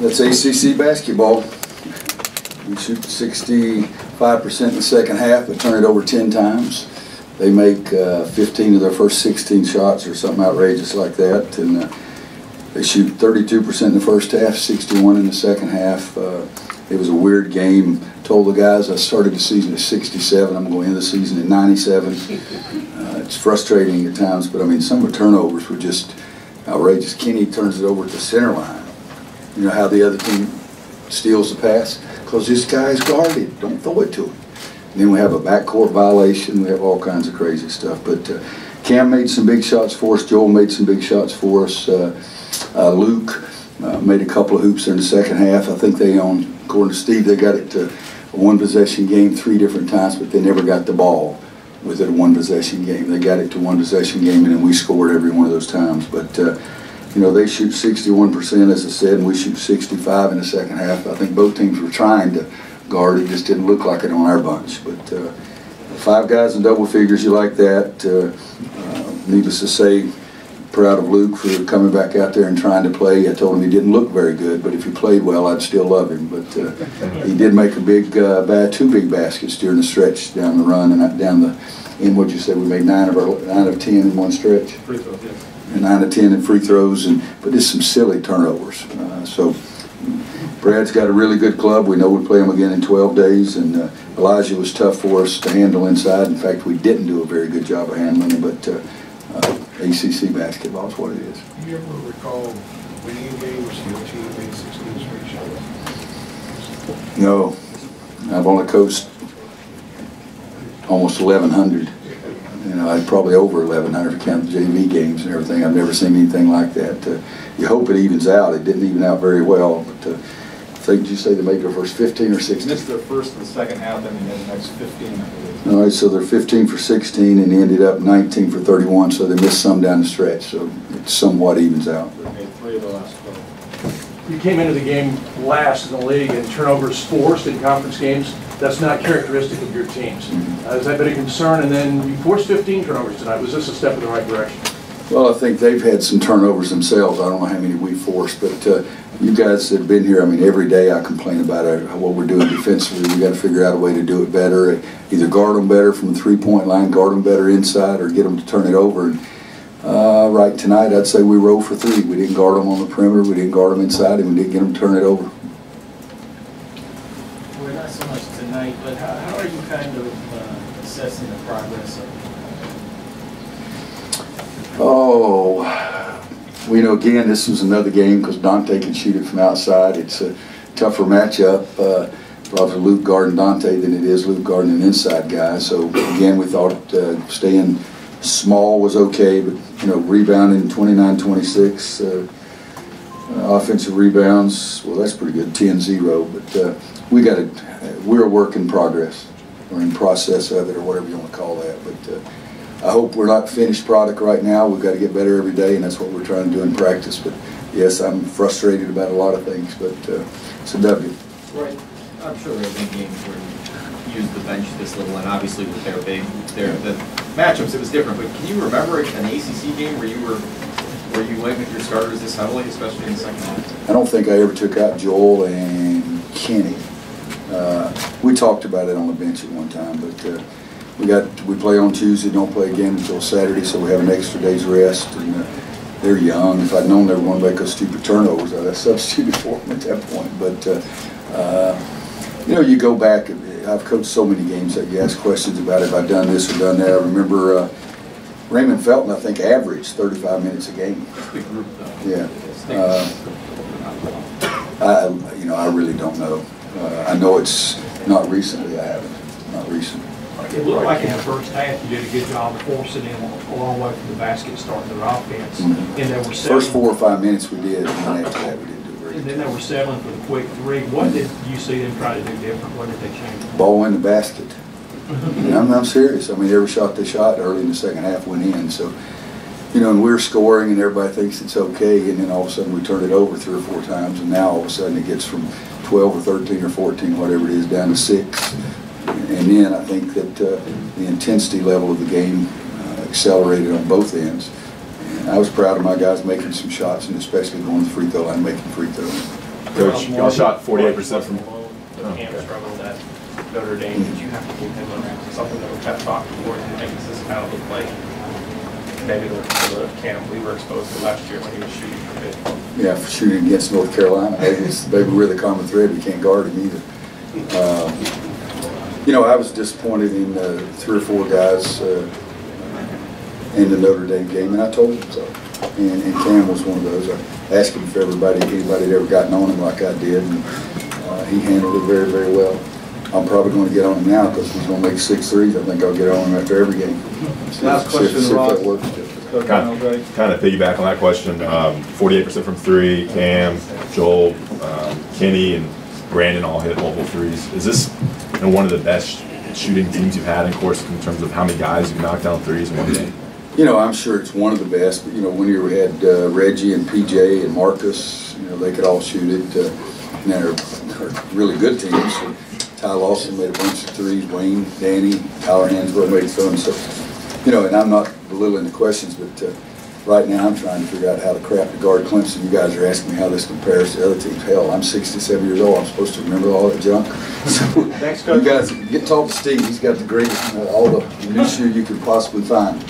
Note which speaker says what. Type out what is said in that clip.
Speaker 1: That's ACC basketball. We shoot 65% in the second half, but turn it over 10 times. They make 15 of their first 16 shots or something outrageous like that. And they shoot 32% in the first half, 61 in the second half. It was a weird game. Told the guys I started the season at 67. I'm going to end the season at 97. It's frustrating at times, but I mean, some of the turnovers were just outrageous. Kenny turns it over at the center line. You know how the other team steals the pass? Because this guy's guarded. Don't throw it to him. And then we have a backcourt violation. We have all kinds of crazy stuff. But Cam made some big shots for us. Joel made some big shots for us. Luke made a couple of hoops there in the second half. I think they own, according to Steve, they got it to a one-possession game 3 different times, but they never got the ball with it a one-possession game. They got it to one-possession game, and then we scored every one of those times. But you know, they shoot 61%, as I said, and we shoot 65 in the second half. I think both teams were trying to guard. It just didn't look like it on our bunch. But 5 guys in double figures, you like that. Needless to say, proud of Luke for coming back out there and trying to play. I told him he didn't look very good, but if he played well, I'd still love him. But he did make a big, 2 big baskets during the stretch down the run and down the end. What'd you say? We made 9 of 10 in one stretch.
Speaker 2: Free throws, yes.
Speaker 1: And 9 of 10 in free throws, but just some silly turnovers. So Brad's got a really good club. We know we play them again in 12 days, and Elijah was tough for us to handle inside. In fact, we didn't do a very good job of handling him, but ACC basketball is what it is.
Speaker 3: Do you ever recall winning games your team made 16 straight shots?
Speaker 1: No. I've only coached almost 1,100. You know, I'd probably over 1,100 to count the JV games and everything. I've never seen anything like that. You hope it evens out. It didn't even out very well. But I think, did you say they made their first 15 or 16?
Speaker 2: Missed their first and second half, and then the next 15, I believe.
Speaker 1: All right, so they're 15 for 16 and ended up 19 for 31, so they missed some down the stretch. So it somewhat evens out.
Speaker 2: They made 3 of the last 12.
Speaker 4: You came into the game last in the league in turnovers forced in conference games. That's not characteristic of your teams. Has that been a concern? And then you forced 15 turnovers tonight. Was this a step in the right direction?
Speaker 1: Well, I think they've had some turnovers themselves. I don't know how many we forced, but you guys that have been here, I mean, every day I complain about what we're doing defensively. We got to figure out a way to do it better. Either guard them better from the three-point line, guard them better inside, or get them to turn it over. And right tonight, I'd say we rolled for 3. We didn't guard them on the perimeter. We didn't guard them inside, and we didn't get them to turn it over.
Speaker 5: Well, not so much tonight, but how are you kind of assessing the progress of
Speaker 1: Oh, well, you know, again, this was another game because Dante can shoot it from outside. It's a tougher matchup, probably Luke guarding Dante than it is Luke guarding an inside guy. So again, we thought staying small was okay, but you know, rebounding 29-26, offensive rebounds, well, that's pretty good, 10-0. But we're a work in progress, or in process of it, or whatever you want to call that. But I hope we're not finished product right now. We've got to get better every day, and that's what we're trying to do in practice. But yes, I'm frustrated about a lot of things, but it's a W.
Speaker 6: Right. I'm sure there have been games where you used the bench this little, and obviously with their the matchups, it was different. But can you remember an ACC game where you went with your starters this heavily, especially in the second half?
Speaker 1: I don't think I ever took out Joel and Kenny. We talked about it on the bench at one time, but we play on Tuesday, don't play again until Saturday, so we have an extra day's rest. And they're young. If I'd known they were going to make us stupid turnovers, I'd have substituted for them at that point. But you know, you go back. I've coached so many games that you ask questions about if I've done this or done that. I remember Raymond Felton, I think, averaged 35 minutes a game.
Speaker 6: The group, though.
Speaker 1: Yeah. You know, I really don't know. I know it's not recently. I haven't. Not recently.
Speaker 7: It looked like in the first half you did a good job of forcing in a long way from the basket, starting their offense. And there were
Speaker 1: first 4 or 5 minutes we did, and then after that we didn't do very good.
Speaker 7: And then they were settling for the quick 3. What did you see them try to do different? What did they change?
Speaker 1: Ball in the basket. I'm serious. I mean, every shot they shot early in the second half went in. So, you know, and we're scoring, and everybody thinks it's okay, and then all of a sudden we turn it over 3 or 4 times, and now all of a sudden it gets from 12 or 13 or 14, whatever it is, down to 6. And then I think that the intensity level of the game accelerated on both ends. And I was proud of my guys making some shots, and especially going to the free throw line, making free throws.
Speaker 8: Coach, y'all shot 48% from.
Speaker 7: But Cam struggled at Notre Dame. Did you have to give him something that was kept talking for him? Maybe this kind of looked like maybe the Cam we were exposed to last year when he was shooting for big.
Speaker 1: Yeah, for shooting against North Carolina. Maybe we're the common thread. We can't guard him either. You know, I was disappointed in 3 or 4 guys in the Notre Dame game, and I told him so. And Cam was one of those. I asked him if anybody had ever gotten on him like I did, and he handled it very, very well. I'm probably going to get on him now because he's going to make 6 threes. I think I'll get on him after every game.
Speaker 9: Last question,
Speaker 1: see if
Speaker 9: Ross.
Speaker 1: that works.
Speaker 8: Kind of piggyback on that question. 48% from 3. Cam, Joel, Kenny, and Brandon all hit multiple threes. Is this one of the best shooting teams you've had, in course, in terms of how many guys you knocked down threes in one game?
Speaker 1: You know, I'm sure it's one of the best. But you know, when you had Reggie and PJ and Marcus, you know, they could all shoot it. And they're really good teams. So Ty Lawson made a bunch of threes. Wayne, Danny, Tyler Hansbrough made some. So, you know, and I'm not belittling the questions, but right now I'm trying to figure out how to crap to guard Clemson. You guys are asking me how this compares to other teams. Hell, I'm 67 years old. I'm supposed to remember all that junk. So
Speaker 9: Thanks, Coach.
Speaker 1: you guys, talk to Steve. He's got the greatest, all the new shoe you could possibly find.